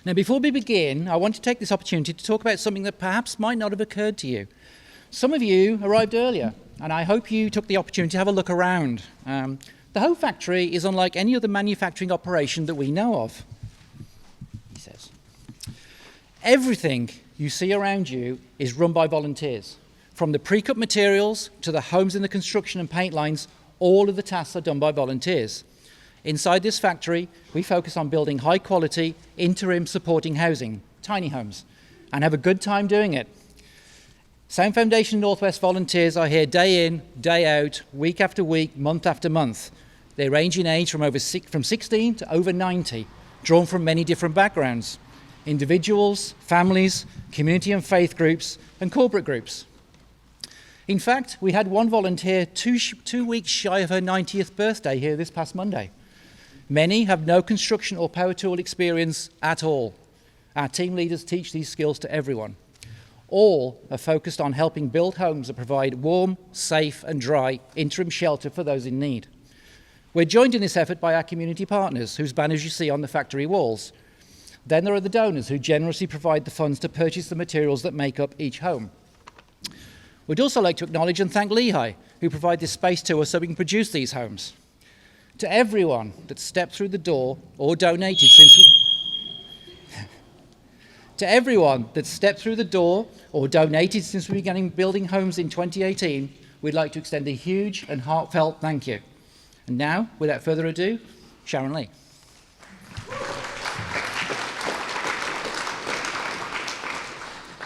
Now, before we begin, I want to take this opportunity to talk about something that perhaps might not have occurred to you. Some of you arrived earlier, and I hope you took the opportunity to have a look around. The Hope Factory is unlike any other manufacturing operation that we know of, he says. Everything you see around you is run by volunteers. From the pre-cut materials to the homes in the construction and paint lines, all of the tasks are done by volunteers. Inside this factory, we focus on building high-quality, interim supporting housing, tiny homes, and have a good time doing it. Sound Foundation Northwest volunteers are here day in, day out, week after week, month after month. They range in age from 16 to over 90, drawn from many different backgrounds: individuals, families, community and faith groups, and corporate groups. In fact, we had one volunteer 2 weeks shy of her 90th birthday here this past Monday. Many have no construction or power tool experience at all. Our team leaders teach these skills to everyone. All are focused on helping build homes that provide warm, safe, and dry interim shelter for those in need. We're joined in this effort by our community partners, whose banners you see on the factory walls. Then there are the donors who generously provide the funds to purchase the materials that make up each home. We'd also like to acknowledge and thank Lehigh, who provide this space to us so we can produce these homes. To everyone that stepped through the door or donated since we began building homes in 2018, we'd like to extend a huge and heartfelt thank you. And now, without further ado, Sharon Lee.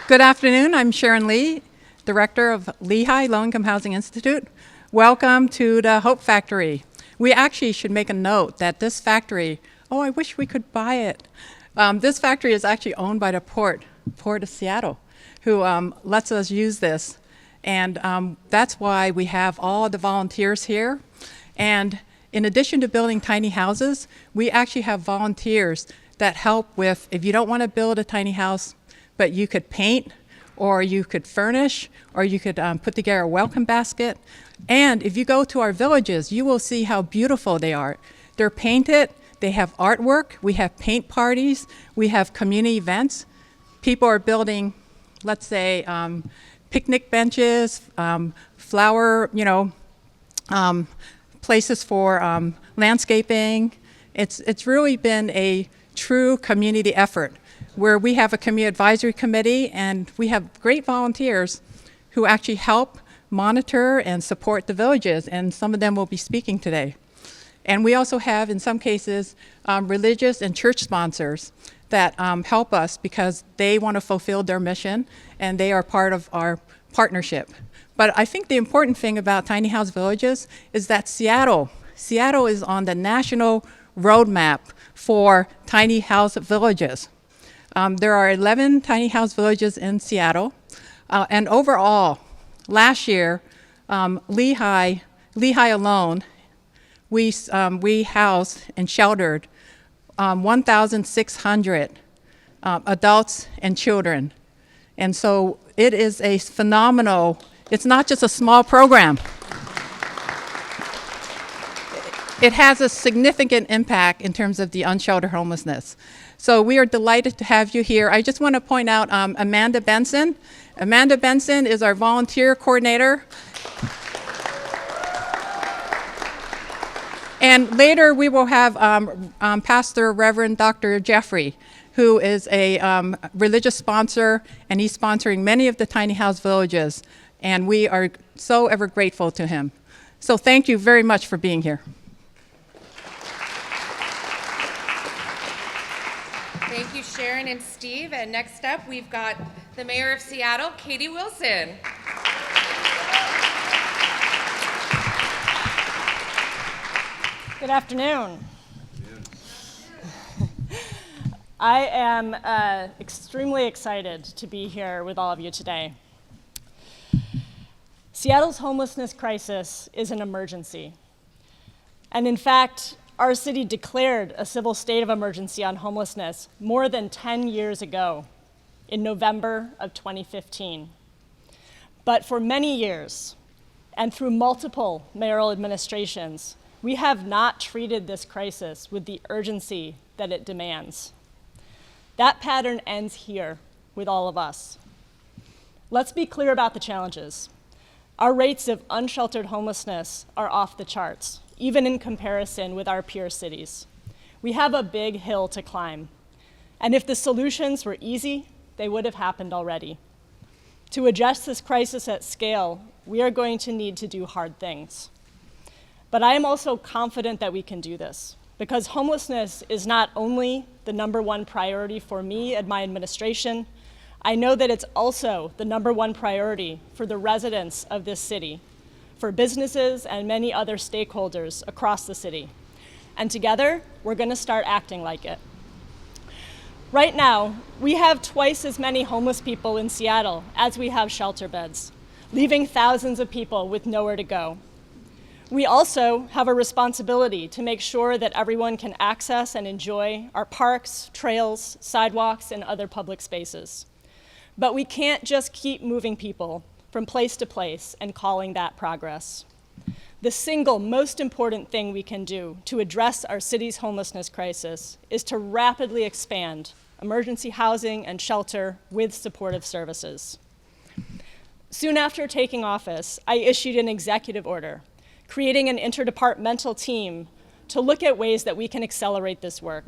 Good afternoon, I'm Sharon Lee, Director of Lehigh Low-Income Housing Institute. Welcome to the Hope Factory. We actually should make a note that this factory, I wish we could buy it. This factory is actually owned by the Port of Seattle, who lets us use this. And that's why we have all the volunteers here. And in addition to building tiny houses, we actually have volunteers that help with, if you don't want to build a tiny house, but you could paint, or you could furnish, or you could put together a welcome basket. And if you go to our villages, you will see how beautiful they are. They're painted, they have artwork, we have paint parties, we have community events. People are building, let's say, picnic benches, flower, places for landscaping. It's really been a true community effort where we have a community advisory committee and we have great volunteers who actually help monitor and support the villages, and some of them will be speaking today. And we also have, in some cases, religious and church sponsors that help us because they want to fulfill their mission and they are part of our partnership. But I think the important thing about tiny house villages is that Seattle is on the national roadmap for tiny house villages. There are 11 tiny house villages in Seattle, and overall, last year, Lehigh alone, we housed and sheltered 1,600 adults and children. And so it is a phenomenal, it's not just a small program. It has a significant impact in terms of the unsheltered homelessness. So we are delighted to have you here. I just want to point out Amanda Benson. Amanda Benson is our volunteer coordinator. And later we will have Pastor Reverend Dr. Jeffrey, who is a religious sponsor, and he's sponsoring many of the tiny house villages. And we are so ever grateful to him. So thank you very much for being here. Thank you, Sharon and Steve. And next up, we've got the Mayor of Seattle, Katie Wilson. Good afternoon. I am extremely excited to be here with all of you today. Seattle's homelessness crisis is an emergency. And in fact, our city declared a civil state of emergency on homelessness more than 10 years ago, in November of 2015. But for many years, and through multiple mayoral administrations, we have not treated this crisis with the urgency that it demands. That pattern ends here with all of us. Let's be clear about the challenges. Our rates of unsheltered homelessness are off the charts, even in comparison with our peer cities. We have a big hill to climb. And if the solutions were easy, they would have happened already. To address this crisis at scale, we are going to need to do hard things. But I am also confident that we can do this, because homelessness is not only the #1 priority for me and my administration, I know that it's also the #1 priority for the residents of this city, for businesses and many other stakeholders across the city. And together, we're going to start acting like it. Right now, we have twice as many homeless people in Seattle as we have shelter beds, leaving thousands of people with nowhere to go. We also have a responsibility to make sure that everyone can access and enjoy our parks, trails, sidewalks, and other public spaces. But we can't just keep moving people from place to place and calling that progress. The single most important thing we can do to address our city's homelessness crisis is to rapidly expand emergency housing and shelter with supportive services. Soon after taking office, I issued an executive order, creating an interdepartmental team to look at ways that we can accelerate this work.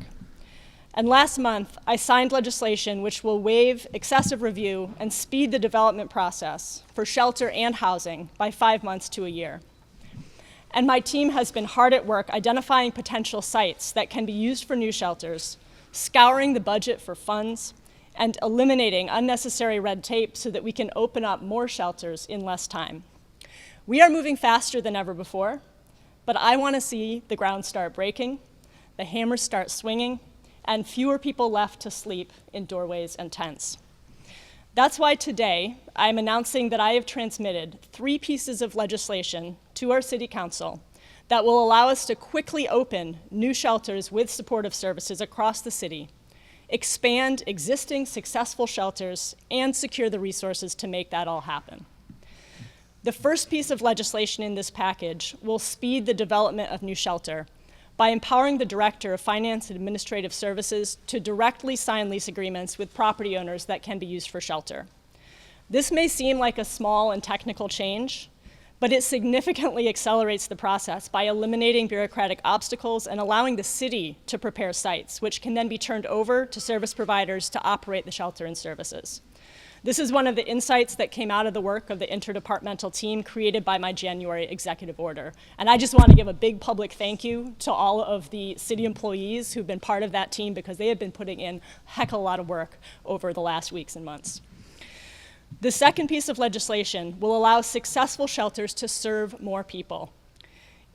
And last month, I signed legislation which will waive excessive review and speed the development process for shelter and housing by 5 months to a year. And my team has been hard at work identifying potential sites that can be used for new shelters, scouring the budget for funds, and eliminating unnecessary red tape so that we can open up more shelters in less time. We are moving faster than ever before, but I want to see the ground start breaking, the hammers start swinging, and fewer people left to sleep in doorways and tents. That's why today I'm announcing that I have transmitted 3 pieces of legislation to our City Council that will allow us to quickly open new shelters with supportive services across the city, expand existing successful shelters, and secure the resources to make that all happen. The first piece of legislation in this package will speed the development of new shelter by empowering the Director of Finance and Administrative Services to directly sign lease agreements with property owners that can be used for shelter. This may seem like a small and technical change, but it significantly accelerates the process by eliminating bureaucratic obstacles and allowing the city to prepare sites, which can then be turned over to service providers to operate the shelter and services. This is one of the insights that came out of the work of the interdepartmental team created by my January executive order. And I just want to give a big public thank you to all of the city employees who've been part of that team, because they have been putting in a heck of a lot of work over the last weeks and months. The second piece of legislation will allow successful shelters to serve more people.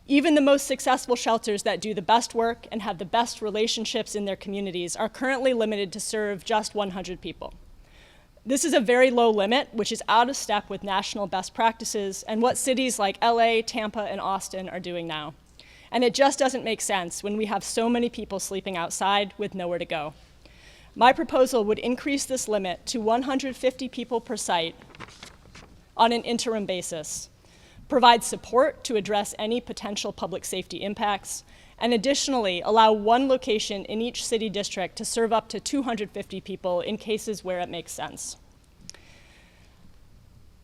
Even the most successful shelters that do the best work and have the best relationships in their communities are currently limited to serve just 100 people. This is a very low limit, which is out of step with national best practices and what cities like LA, Tampa, and Austin are doing now. And it just doesn't make sense when we have so many people sleeping outside with nowhere to go. My proposal would increase this limit to 150 people per site on an interim basis, provide support to address any potential public safety impacts, and additionally allow one location in each city district to serve up to 250 people in cases where it makes sense.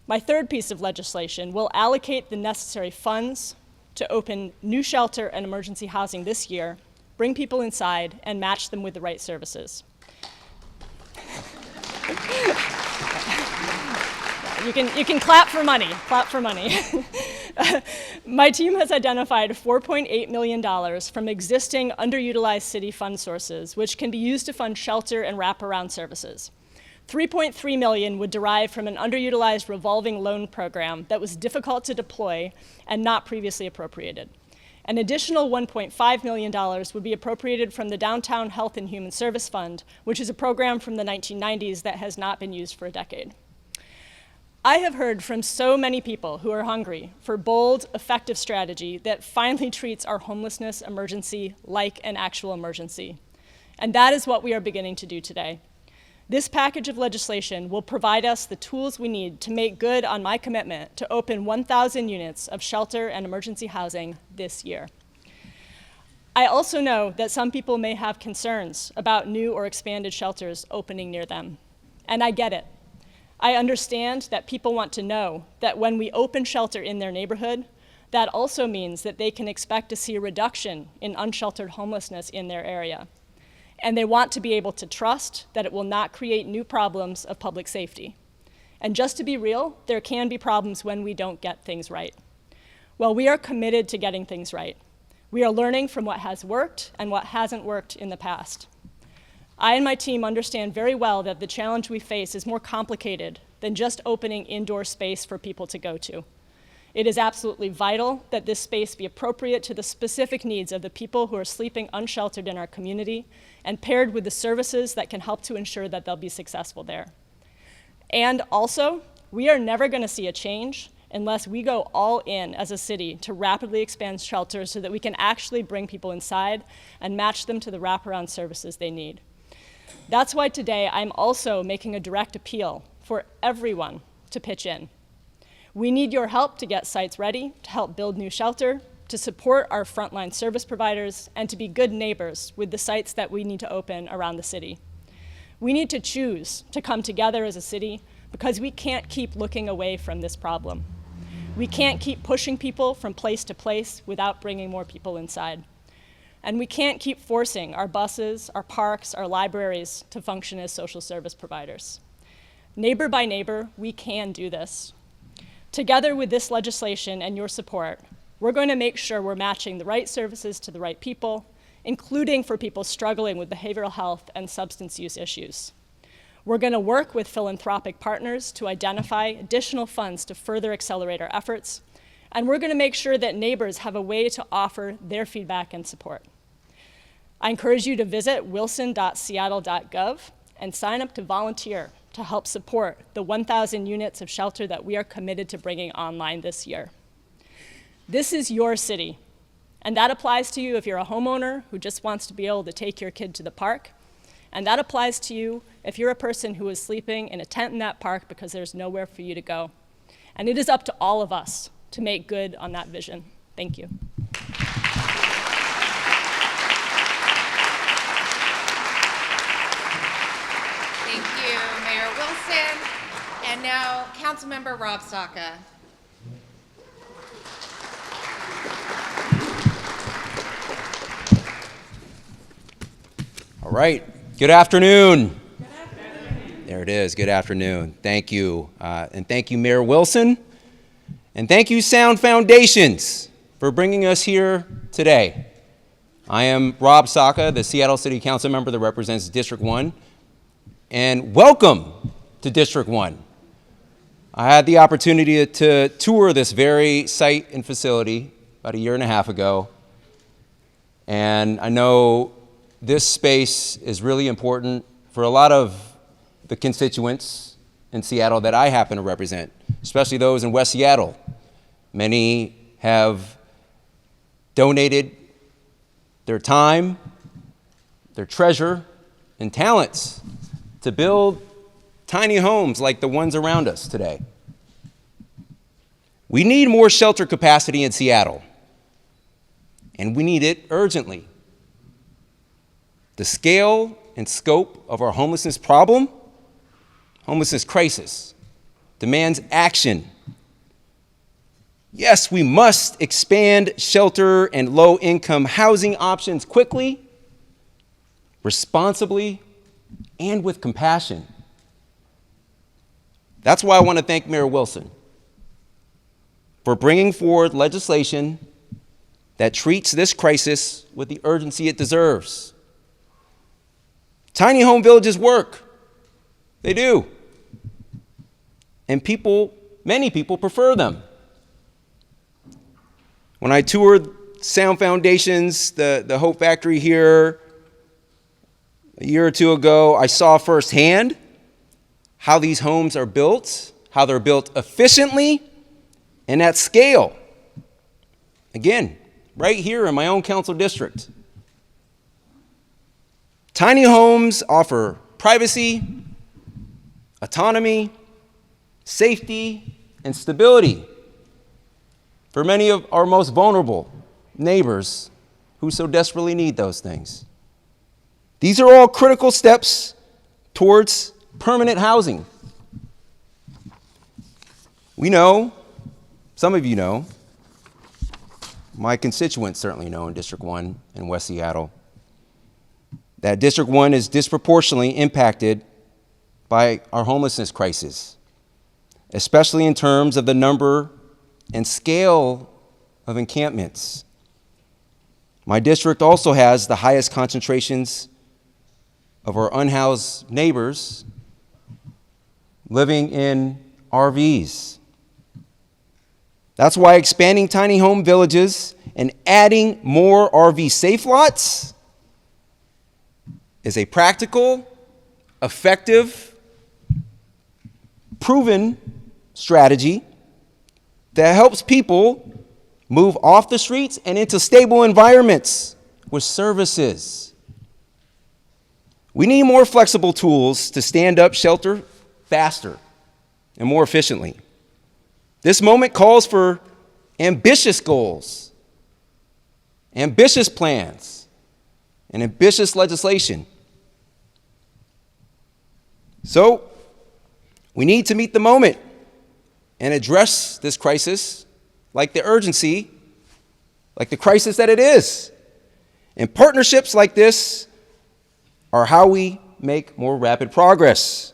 My third piece of legislation will allocate the necessary funds to open new shelter and emergency housing this year, bring people inside, and match them with the right services. You can clap for money, clap for money. My team has identified $4.8 million from existing underutilized city fund sources, which can be used to fund shelter and wraparound services. $3.3 million would derive from an underutilized revolving loan program that was difficult to deploy and not previously appropriated. An additional $1.5 million would be appropriated from the Downtown Health and Human Service Fund, which is a program from the 1990s that has not been used for a decade. I have heard from so many people who are hungry for bold, effective strategy that finally treats our homelessness emergency like an actual emergency. And that is what we are beginning to do today. This package of legislation will provide us the tools we need to make good on my commitment to open 1,000 units of shelter and emergency housing this year. I also know that some people may have concerns about new or expanded shelters opening near them, and I get it. I understand that people want to know that when we open shelter in their neighborhood, that also means that they can expect to see a reduction in unsheltered homelessness in their area. And they want to be able to trust that it will not create new problems of public safety. And just to be real, there can be problems when we don't get things right. Well, we are committed to getting things right. We are learning from what has worked and what hasn't worked in the past. I and my team understand very well that the challenge we face is more complicated than just opening indoor space for people to go to. It is absolutely vital that this space be appropriate to the specific needs of the people who are sleeping unsheltered in our community and paired with the services that can help to ensure that they'll be successful there. And also, we are never going to see a change unless we go all in as a city to rapidly expand shelters so that we can actually bring people inside and match them to the wraparound services they need. That's why today I'm also making a direct appeal for everyone to pitch in. We need your help to get sites ready, to help build new shelter, to support our frontline service providers, and to be good neighbors with the sites that we need to open around the city. We need to choose to come together as a city because we can't keep looking away from this problem. We can't keep pushing people from place to place without bringing more people inside. And we can't keep forcing our buses, our parks, our libraries to function as social service providers. Neighbor by neighbor, we can do this. Together with this legislation and your support, we're going to make sure we're matching the right services to the right people, including for people struggling with behavioral health and substance use issues. We're going to work with philanthropic partners to identify additional funds to further accelerate our efforts, and we're going to make sure that neighbors have a way to offer their feedback and support. I encourage you to visit wilson.seattle.gov and sign up to volunteer to help support the 1,000 units of shelter that we are committed to bringing online this year. This is your city, and that applies to you if you're a homeowner who just wants to be able to take your kid to the park, and that applies to you if you're a person who is sleeping in a tent in that park because there's nowhere for you to go. And it is up to all of us to make good on that vision. Thank you. Thank you, Mayor Wilson. And now, Councilmember Rob Saka. All right. Good afternoon. Good afternoon. There it is. Good afternoon. Thank you. And thank you, Mayor Wilson. And thank you, Sound Foundations, for bringing us here today. I am Rob Saka, the Seattle City Council member that represents District 1. And welcome to District 1. I had the opportunity to tour this very site and facility about a year and a half ago. And I know this space is really important for a lot of the constituents in Seattle that I happen to represent, especially those in West Seattle. Many have donated their time, their treasure, and talents to build tiny homes like the ones around us today. We need more shelter capacity in Seattle, and we need it urgently. The scale and scope of our homelessness problem, homelessness crisis, demands action. Yes, we must expand shelter and low-income housing options quickly, responsibly, and with compassion. That's why I want to thank Mayor Wilson for bringing forward legislation that treats this crisis with the urgency it deserves. Tiny home villages work. They do. And many people prefer them. When I toured Sound Foundations, the Hope Factory here a year or two ago, I saw firsthand how these homes are built, how they're built efficiently and at scale. Again, right here in my own council district. Tiny homes offer privacy, autonomy, safety, and stability for many of our most vulnerable neighbors who so desperately need those things. These are all critical steps towards permanent housing. We know, some of you know, my constituents certainly know in District 1 in West Seattle, that District 1 is disproportionately impacted by our homelessness crisis, especially in terms of the number and scale of encampments. My district also has the highest concentrations of our unhoused neighbors living in RVs. That's why expanding tiny home villages and adding more RV safe lots is a practical, effective, proven strategy that helps people move off the streets and into stable environments with services. We need more flexible tools to stand up shelter faster and more efficiently. This moment calls for ambitious goals, ambitious plans, and ambitious legislation. So, we need to meet the moment and address this crisis like the urgency, like the crisis that it is. And partnerships like this are how we make more rapid progress.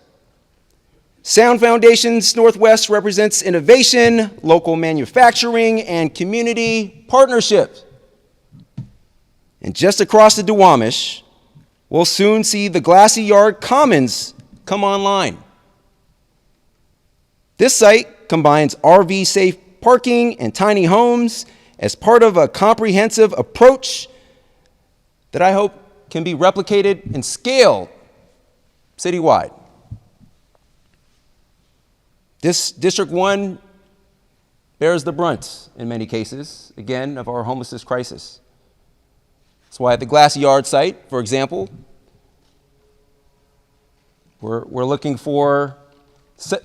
Sound Foundations Northwest represents innovation, local manufacturing, and community partnership. And just across the Duwamish, we'll soon see the Glassy Yard Commons come online. This site combines RV-safe parking and tiny homes as part of a comprehensive approach that I hope can be replicated and scaled citywide. This District 1 bears the brunt, in many cases, again, of our homelessness crisis. That's why at the Glassy Yard site, for example, we're looking for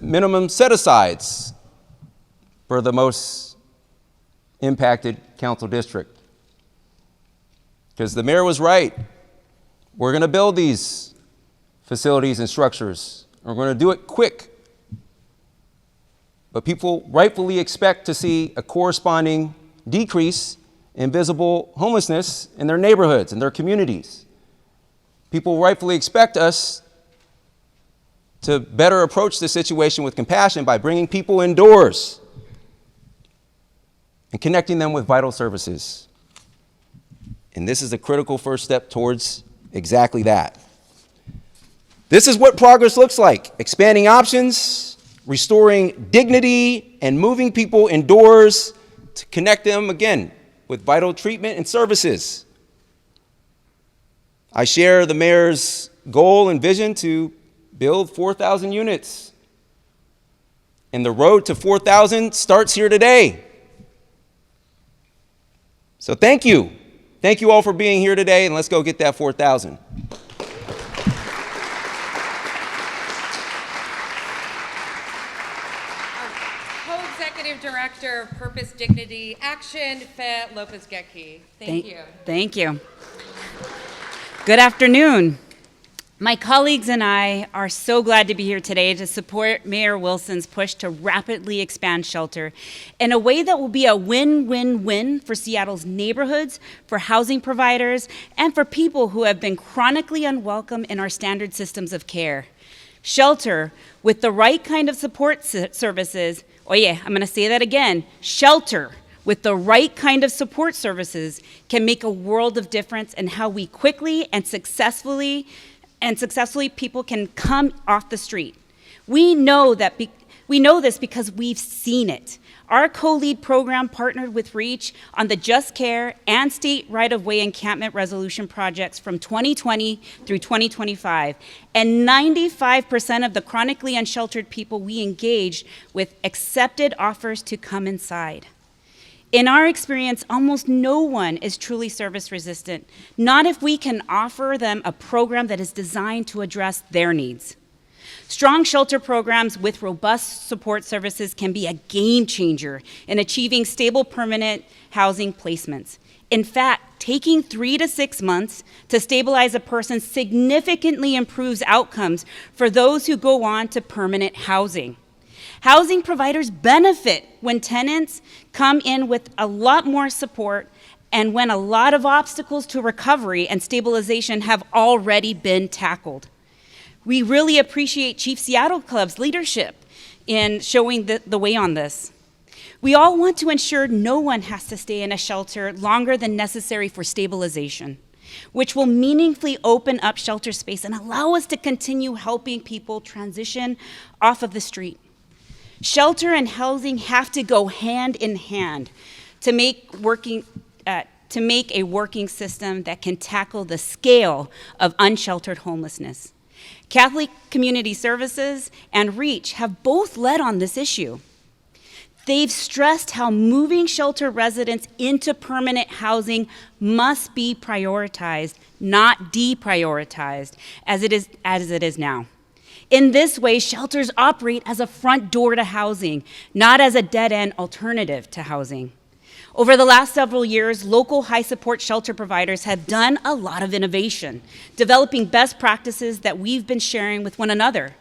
minimum set-asides for the most impacted council district. Because the mayor was right. We're going to build these facilities and structures. We're going to do it quick. But people rightfully expect to see a corresponding decrease in visible homelessness in their neighborhoods and their communities. People rightfully expect us to better approach the situation with compassion by bringing people indoors and connecting them with vital services. And this is a critical first step towards exactly that. This is what progress looks like: expanding options, restoring dignity, and moving people indoors to connect them, again, with vital treatment and services. I share the mayor's goal and vision to build 4,000 units. And the road to 4,000 starts here today. So thank you. Thank you all for being here today, and let's go get that 4,000. Co-Executive Director of Purpose, Dignity, Action, LopezGaetke. Thank you. Thank you. Good afternoon. My colleagues and I are so glad to be here today to support Mayor Wilson's push to rapidly expand shelter in a way that will be a win-win-win for Seattle's neighborhoods, for housing providers, and for people who have been chronically unwelcome in our standard systems of care. Shelter with the right kind of support services, oh yeah, I'm gonna say that again, shelter with the right kind of support services can make a world of difference in how we quickly and successfully people can come off the street. We know this because we've seen it. Our co-lead program partnered with REACH on the Just Care and State Right-of-Way Encampment Resolution projects from 2020 through 2025, and 95% of the chronically unsheltered people we engaged with accepted offers to come inside. In our experience, almost no one is truly service resistant, not if we can offer them a program that is designed to address their needs. Strong shelter programs with robust support services can be a game changer in achieving stable permanent housing placements. In fact, taking 3 to 6 months to stabilize a person significantly improves outcomes for those who go on to permanent housing. Housing providers benefit when tenants come in with a lot more support and when a lot of obstacles to recovery and stabilization have already been tackled. We really appreciate Chief Seattle Club's leadership in showing the way on this. We all want to ensure no one has to stay in a shelter longer than necessary for stabilization, which will meaningfully open up shelter space and allow us to continue helping people transition off of the street. Shelter and housing have to go hand in hand to make a working system that can tackle the scale of unsheltered homelessness. Catholic Community Services and REACH have both led on this issue. They've stressed how moving shelter residents into permanent housing must be prioritized, not deprioritized, as it is now. In this way, shelters operate as a front door to housing, not as a dead-end alternative to housing. Over the last several years, local high-support shelter providers have done a lot of innovation, developing best practices that we've been sharing with one another.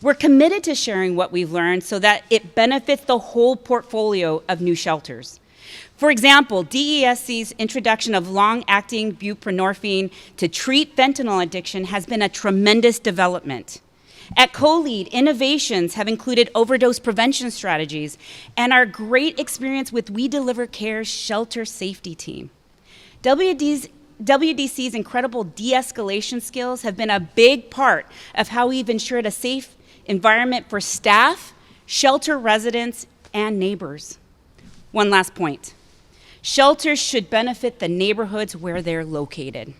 We're committed to sharing what we've learned so that it benefits the whole portfolio of new shelters. For example, DESC's introduction of long-acting buprenorphine to treat fentanyl addiction has been a tremendous development. At CoLead, innovations have included overdose prevention strategies and our great experience with We Deliver Care's shelter safety team. WDC's incredible de-escalation skills have been a big part of how we've ensured a safe environment for staff, shelter residents, and neighbors. One last point. Shelters should benefit the neighborhoods where they're located.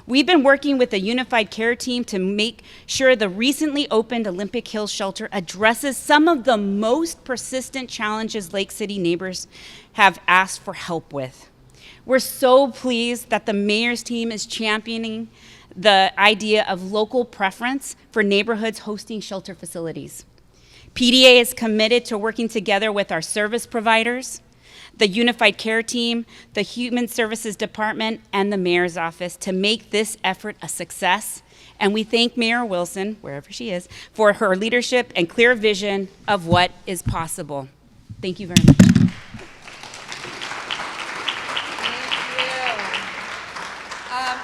We've been working with the Unified Care team to make sure the recently opened Olympic Hills shelter addresses some of the most persistent challenges Lake City neighbors have asked for help with. We're so pleased that the mayor's team is championing the idea of local preference for neighborhoods hosting shelter facilities. PDA is committed to working together with our service providers, the Unified Care team, the Human Services Department, and the Mayor's Office to make this effort a success. And we thank Mayor Wilson, wherever she is, for her leadership and clear vision of what is possible. Thank you very much. Thank you.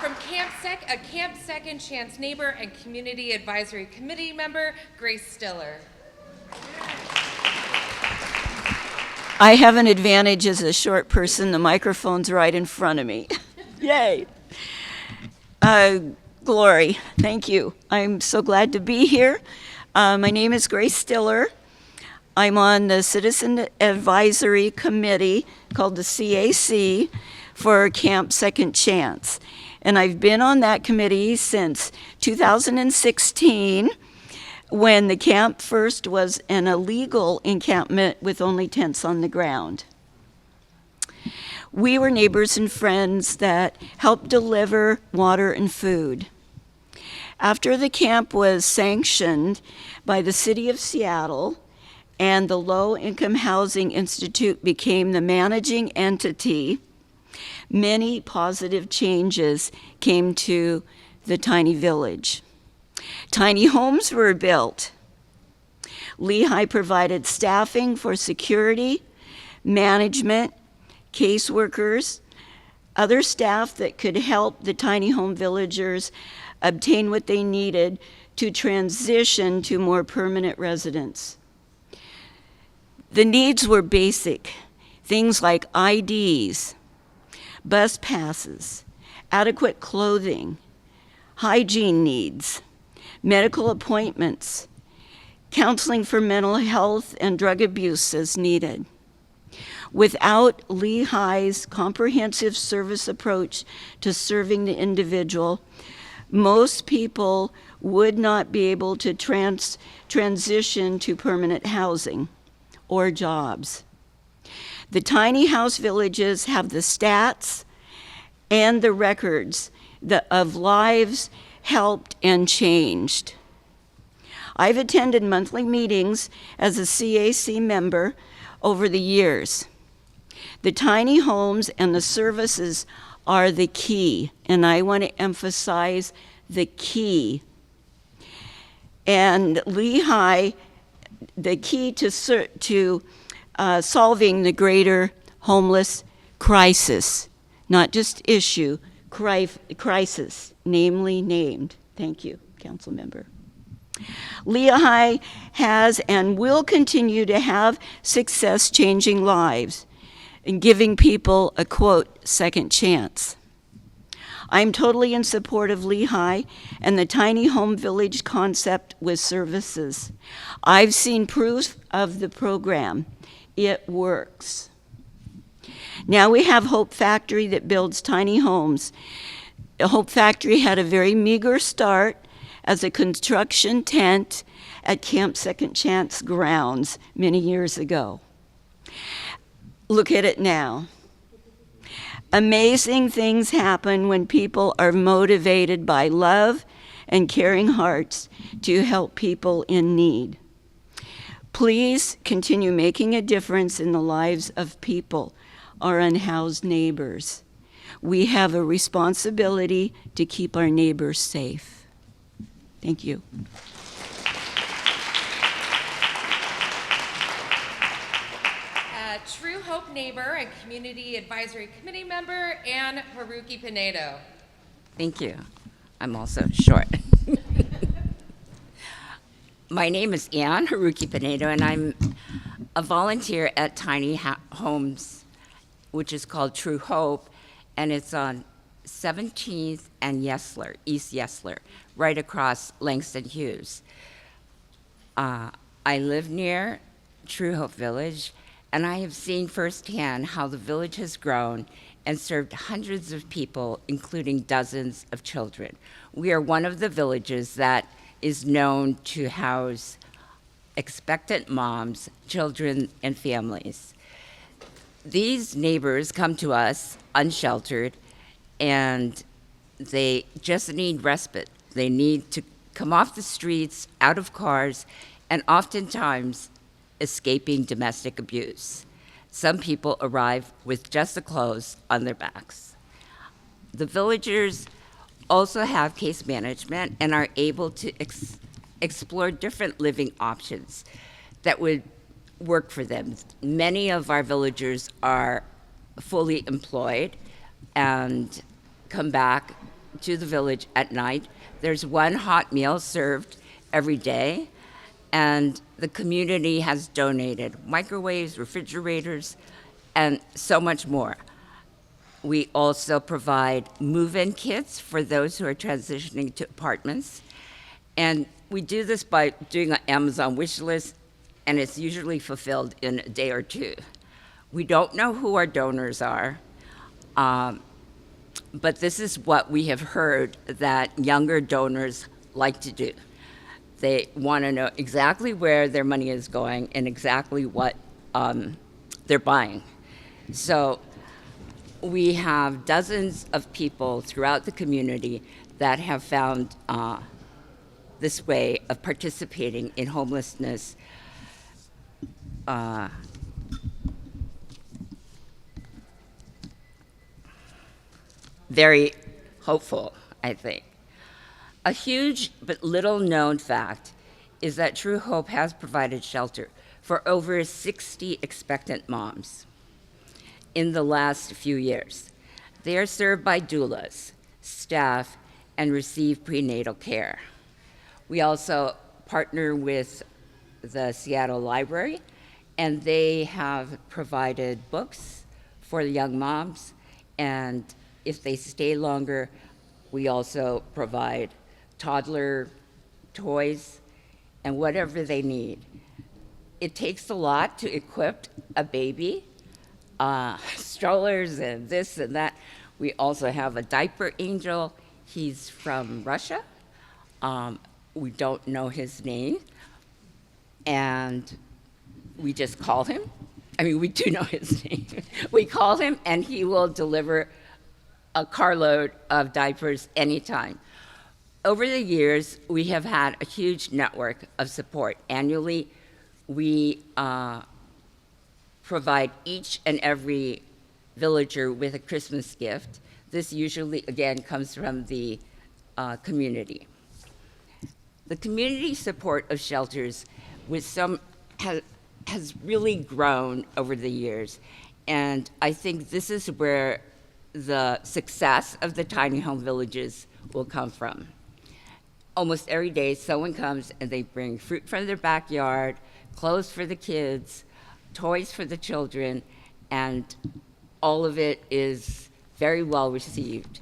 From a Camp Second Chance neighbor and Community Advisory Committee member, Grace Stiller. I have an advantage as a short person. The microphone's right in front of me. Yay. Glory, thank you. I'm so glad to be here. My name is Grace Stiller. I'm on the Citizen Advisory Committee called the CAC for Camp Second Chance. And I've been on that committee since 2016, when the camp first was an illegal encampment with only tents on the ground. We were neighbors and friends that helped deliver water and food. After the camp was sanctioned by the City of Seattle and the Low Income Housing Institute became the managing entity, many positive changes came to the tiny village. Tiny homes were built. Lehigh provided staffing for security, management, caseworkers, other staff that could help the tiny home villagers obtain what they needed to transition to more permanent residence. The needs were basic, things like IDs, bus passes, adequate clothing, hygiene needs, medical appointments, counseling for mental health and drug abuse as needed. Without Lehigh's comprehensive service approach to serving the individual, most people would not be able to transition to permanent housing or jobs. The tiny house villages have the stats and the records of lives helped and changed. I've attended monthly meetings as a CAC member over the years. The tiny homes and the services are the key, and I want to emphasize the key. And Lehigh, the key to solving the greater homeless crisis, not just issue, crisis, namely named. Thank you, Councilmember. Lehigh has and will continue to have success changing lives and giving people a, quote, second chance. I'm totally in support of Lehigh and the tiny home village concept with services. I've seen proof of the program. It works. Now we have Hope Factory that builds tiny homes. Hope Factory had a very meager start as a construction tent at Camp Second Chance grounds many years ago. Look at it now. Amazing things happen when people are motivated by love and caring hearts to help people in need. Please continue making a difference in the lives of people, our unhoused neighbors. We have a responsibility to keep our neighbors safe. Thank you. True Hope neighbor and Community Advisory Committee member, Ann Haruki-Pinedo. Thank you. I'm also short. My name is Ann Haruki-Pinedo, and I'm a volunteer at Tiny Homes, which is called True Hope, and it's on 17th and Yesler, East Yesler, right across Langston Hughes. I live near True Hope Village, and I have seen firsthand how the village has grown and served hundreds of people, including dozens of children. We are one of the villages that is known to house expectant moms, children, and families. These neighbors come to us unsheltered, and they just need respite. They need to come off the streets, out of cars, and oftentimes escaping domestic abuse. Some people arrive with just the clothes on their backs. The villagers also have case management and are able to explore different living options that would work for them. Many of our villagers are fully employed and come back to the village at night. There's one hot meal served every day, and the community has donated microwaves, refrigerators, and so much more. We also provide move-in kits for those who are transitioning to apartments. And we do this by doing an Amazon wish list, and it's usually fulfilled in a day or two. We don't know who our donors are, but this is what we have heard that younger donors like to do. They want to know exactly where their money is going and exactly what they're buying. So we have dozens of people throughout the community that have found this way of participating in homelessness very hopeful, I think. A huge but little known fact is that True Hope has provided shelter for over 60 expectant moms in the last few years. They are served by doulas, staff, and receive prenatal care. We also partner with the Seattle Library, and they have provided books for the young moms, and if they stay longer, we also provide toddler toys and whatever they need. It takes a lot to equip a baby, strollers and this and that. We also have a diaper angel. He's from Russia. We don't know his name, and we just call him. I mean, we do know his name. We call him, and he will deliver a carload of diapers anytime. Over the years, we have had a huge network of support. Annually, we provide each and every villager with a Christmas gift. This usually, again, comes from the community. The community support of shelters has really grown over the years, and I think this is where the success of the tiny home villages will come from. Almost every day, someone comes and they bring fruit from their backyard, clothes for the kids, toys for the children, and all of it is very well received.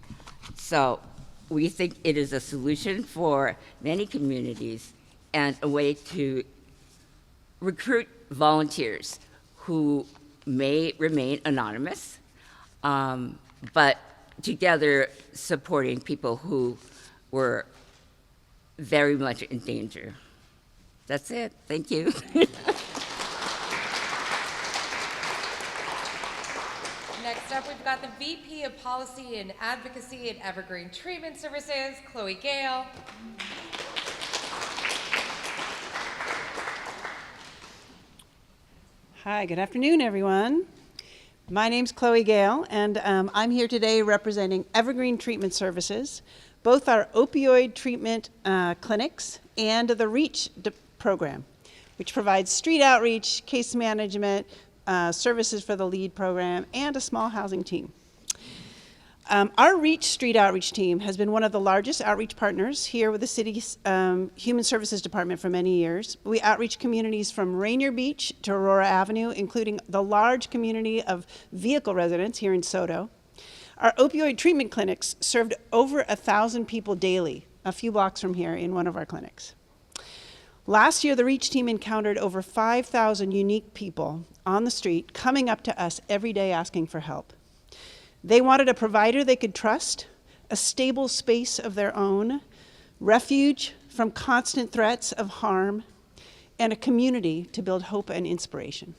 So we think it is a solution for many communities and a way to recruit volunteers who may remain anonymous, but together supporting people who were very much in danger. That's it. Thank you. Next up, we've got the VP of Policy and Advocacy at Evergreen Treatment Services, Chloe Gale. Hi, good afternoon, everyone. My name's Chloe Gale, and I'm here today representing Evergreen Treatment Services, both our opioid treatment clinics and the REACH program, which provides street outreach, case management, services for the LEAD program, and a small housing team. Our REACH street outreach team has been one of the largest outreach partners here with the city's Human Services Department for many years. We outreach communities from Rainier Beach to Aurora Avenue, including the large community of vehicle residents here in Soto. Our opioid treatment clinics served over 1,000 people daily, a few blocks from here in one of our clinics. Last year, the REACH team encountered over 5,000 unique people on the street coming up to us every day asking for help. They wanted a provider they could trust, a stable space of their own, refuge from constant threats of harm, and a community to build hope and inspiration.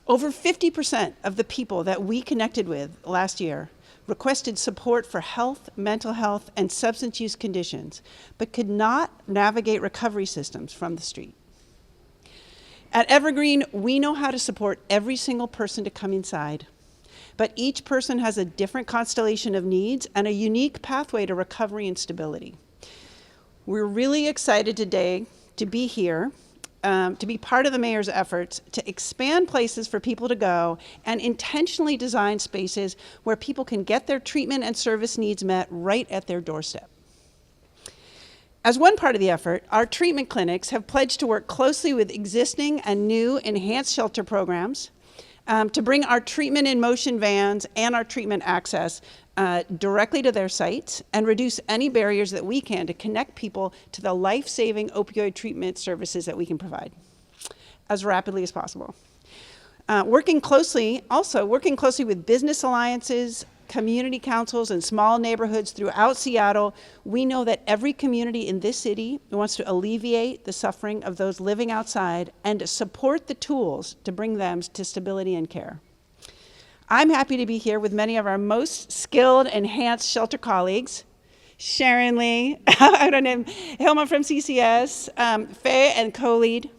Over 50% of the people that we connected with last year requested support for health, mental health, and substance use conditions, but could not navigate recovery systems from the street. At Evergreen, we know how to support every single person to come inside, but each person has a different constellation of needs and a unique pathway to recovery and stability. We're really excited today to be here, to be part of the mayor's efforts to expand places for people to go and intentionally design spaces where people can get their treatment and service needs met right at their doorstep. As one part of the effort, our treatment clinics have pledged to work closely with existing and new enhanced shelter programs to bring our treatment in motion vans and our treatment access directly to their sites and reduce any barriers that we can to connect people to the life-saving opioid treatment services that we can provide as rapidly as possible. Working closely with business alliances, community councils, and small neighborhoods throughout Seattle, we know that every community in this city wants to alleviate the suffering of those living outside and support the tools to bring them to stability and care. I'm happy to be here with many of our most skilled enhanced shelter colleagues, Sharon Lee, Jilma from CCS, Faye and co-lead,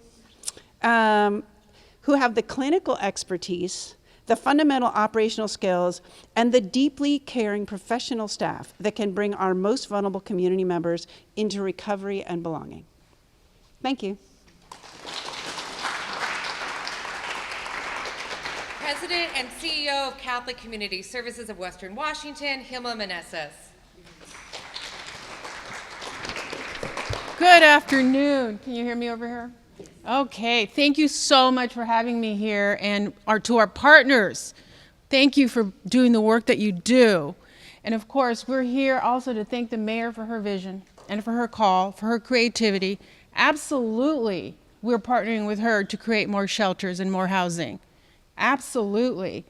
who have the clinical expertise, the fundamental operational skills, and the deeply caring professional staff that can bring our most vulnerable community members into recovery and belonging. Thank you. President and CEO of Catholic Community Services of Western Washington, Jilma Meneses. Good afternoon. Can you hear me over here? Okay, thank you so much for having me here, and to our partners, thank you for doing the work that you do. And of course, we're here also to thank the mayor for her vision and for her call, for her creativity. Absolutely, we're partnering with her to create more shelters and more housing. Absolutely.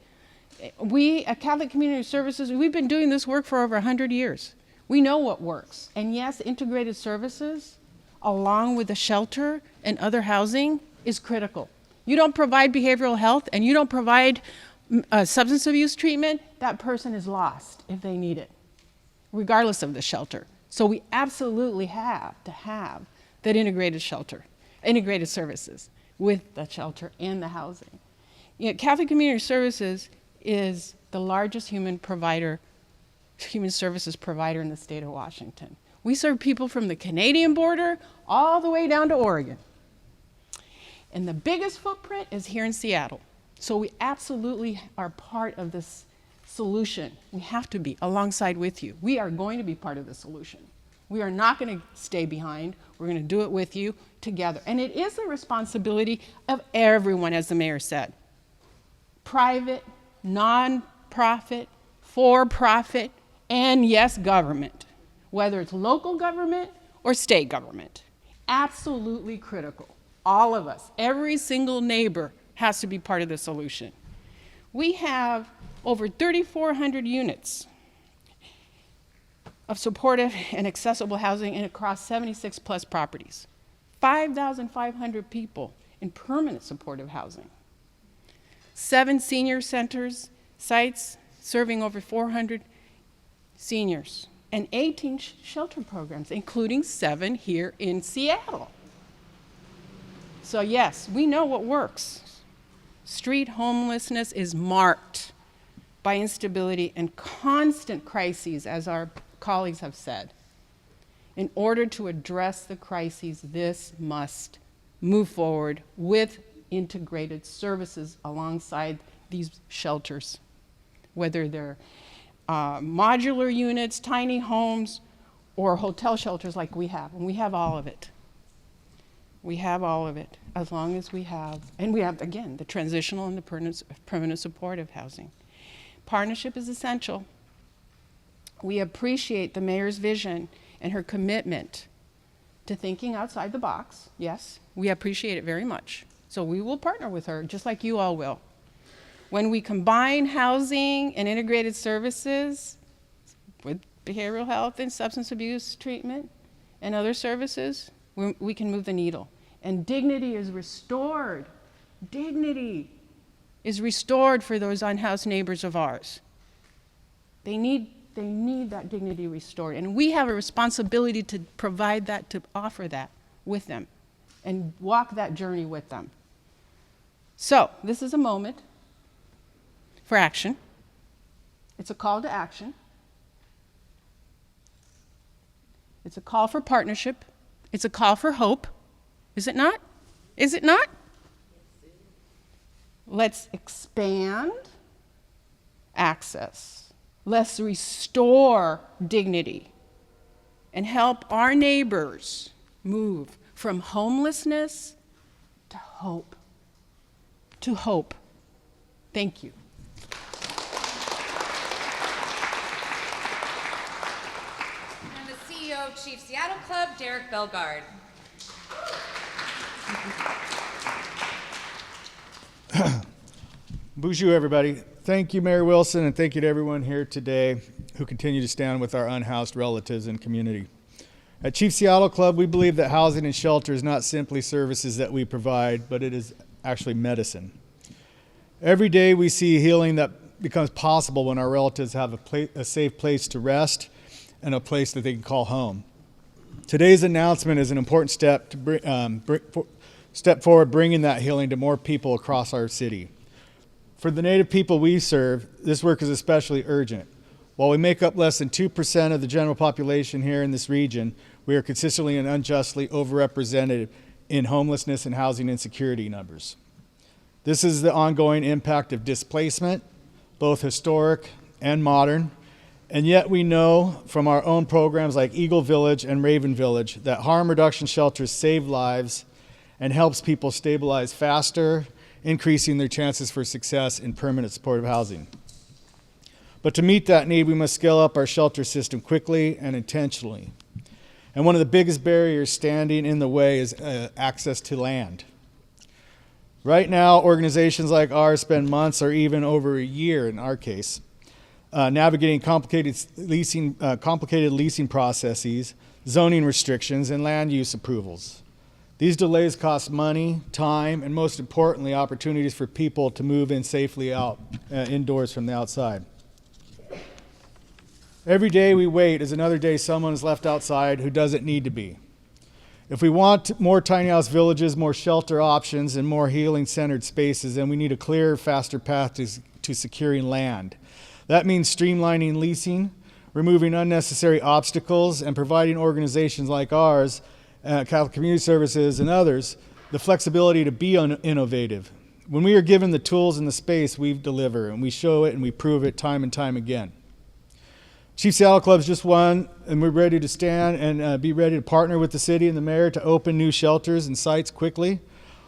We at Catholic Community Services, we've been doing this work for over 100 years. We know what works. And yes, integrated services, along with the shelter and other housing, is critical. You don't provide behavioral health and you don't provide substance abuse treatment, that person is lost if they need it, regardless of the shelter. So we absolutely have to have that integrated services with the shelter and the housing. You know, Catholic Community Services is the largest human provider human services provider in the state of Washington. We serve people from the Canadian border all the way down to Oregon. And the biggest footprint is here in Seattle. So we absolutely are part of this solution. We have to be alongside with you. We are going to be part of the solution. We are not going to stay behind. We're going to do it with you together. And it is the responsibility of everyone, as the mayor said. Private, non-profit, for-profit, and yes, government. Whether it's local government or state government. Absolutely critical. All of us, every single neighbor has to be part of the solution. We have over 3,400 units of supportive and accessible housing and across 76 plus properties. 5,500 people in permanent supportive housing. 7 senior centers, sites serving over 400 seniors, and 18 shelter programs, including 7 here in Seattle. So yes, we know what works. Street homelessness is marked by instability and constant crises, as our colleagues have said. In order to address the crises, this must move forward with integrated services alongside these shelters, whether they're modular units, tiny homes, or hotel shelters like we have. And we have all of it. We have all of it, as long as we have, and we have, again, the transitional and the permanent supportive housing. Partnership is essential. We appreciate the mayor's vision and her commitment to thinking outside the box. Yes, we appreciate it very much. So we will partner with her, just like you all will. When we combine housing and integrated services with behavioral health and substance abuse treatment and other services, we can move the needle. And dignity is restored. Dignity is restored for those unhoused neighbors of ours. They need that dignity restored. And we have a responsibility to provide that, to offer that with them and walk that journey with them. So this is a moment for action. It's a call to action. It's a call for partnership. It's a call for hope. Is it not? Is it not? Let's expand access. Let's restore dignity and help our neighbors move from homelessness to hope. To hope. Thank you. And the CEO of Chief Seattle Club, Derrick Belgarde. Bonjour, everybody. Thank you, Mayor Wilson, and thank you to everyone here today who continue to stand with our unhoused relatives and community. At Chief Seattle Club, we believe that housing and shelter is not simply services that we provide, but it is actually medicine. Every day we see healing that becomes possible when our relatives have a safe place to rest and a place that they can call home. Today's announcement is an important step to step forward, bringing that healing to more people across our city. For the Native people we serve, this work is especially urgent. While we make up less than 2% of the general population here in this region, we are consistently and unjustly overrepresented in homelessness and housing insecurity numbers. This is the ongoing impact of displacement, both historic and modern, and yet we know from our own programs like Eagle Village and Raven Village that harm reduction shelters save lives and helps people stabilize faster, increasing their chances for success in permanent supportive housing. But to meet that need, we must scale up our shelter system quickly and intentionally. And one of the biggest barriers standing in the way is access to land. Right now, organizations like ours spend months or even over a year, in our case, navigating complicated leasing processes, zoning restrictions, and land use approvals. These delays cost money, time, and most importantly, opportunities for people to move in safely indoors from the outside. Every day we wait is another day someone is left outside who doesn't need to be. If we want more tiny house villages, more shelter options, and more healing-centered spaces, then we need a clearer, faster path to securing land. That means streamlining leasing, removing unnecessary obstacles, and providing organizations like ours, Catholic Community Services and others, the flexibility to be innovative. When we are given the tools and the space, we deliver, and we show it and we prove it time and time again. Chief Seattle Club's just won, and we're ready to stand and be ready to partner with the city and the mayor to open new shelters and sites quickly,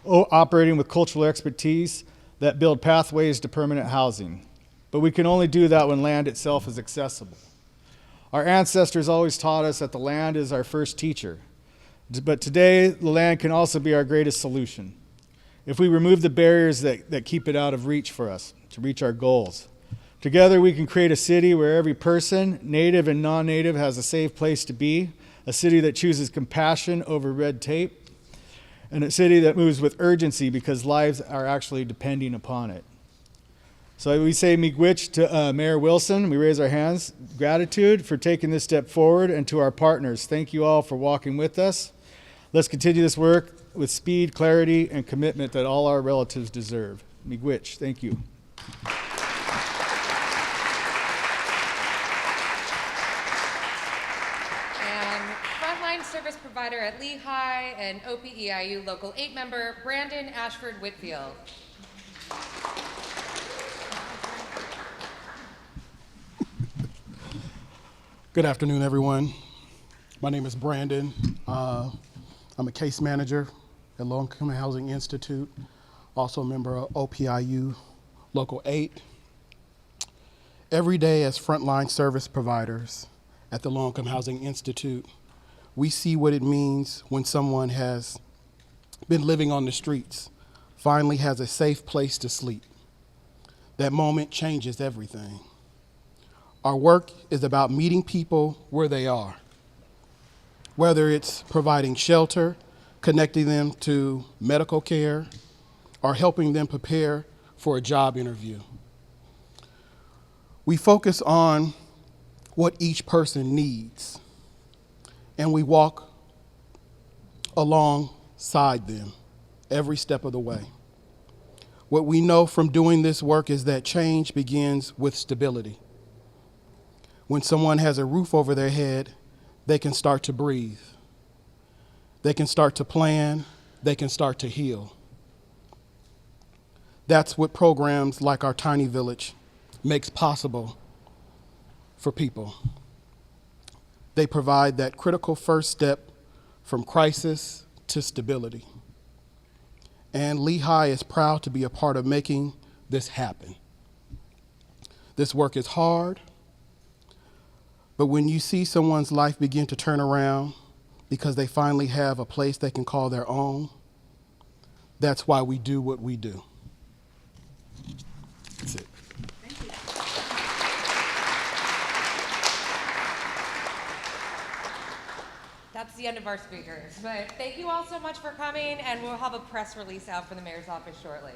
operating with cultural expertise that build pathways to permanent housing. But we can only do that when land itself is accessible. Our ancestors always taught us that the land is our first teacher. But today, the land can also be our greatest solution. If we remove the barriers that keep it out of reach for us to reach our goals. Together, we can create a city where every person, native and non-native, has a safe place to be, a city that chooses compassion over red tape, and a city that moves with urgency because lives are actually depending upon it. So we say miigwech to Mayor Wilson. We raise our hands. Gratitude for taking this step forward, and to our partners, thank you all for walking with us. Let's continue this work with speed, clarity, and commitment that all our relatives deserve. Miigwech, thank you. Frontline service provider at Lehigh and OPEIU Local 8 member, Brandon Ashford-Whitfield. Good afternoon, everyone. My name is Brandon. I'm a case manager at Low-Income Housing Institute, also a member of OPEIU Local 8. Every day as frontline service providers at the Low-Income Housing Institute, we see what it means when someone has been living on the streets, finally has a safe place to sleep. That moment changes everything. Our work is about meeting people where they are, whether it's providing shelter, connecting them to medical care, or helping them prepare for a job interview. We focus on what each person needs, and we walk alongside them every step of the way. What we know from doing this work is that change begins with stability. When someone has a roof over their head, they can start to breathe. They can start to plan. They can start to heal. That's what programs like our tiny village makes possible for people. They provide that critical first step from crisis to stability. And Lehigh is proud to be a part of making this happen. This work is hard, but when you see someone's life begin to turn around because they finally have a place they can call their own, that's why we do what we do. That's it. Thank you. That's the end of our speakers, but thank you all so much for coming, and we'll have a press release out from the mayor's office shortly.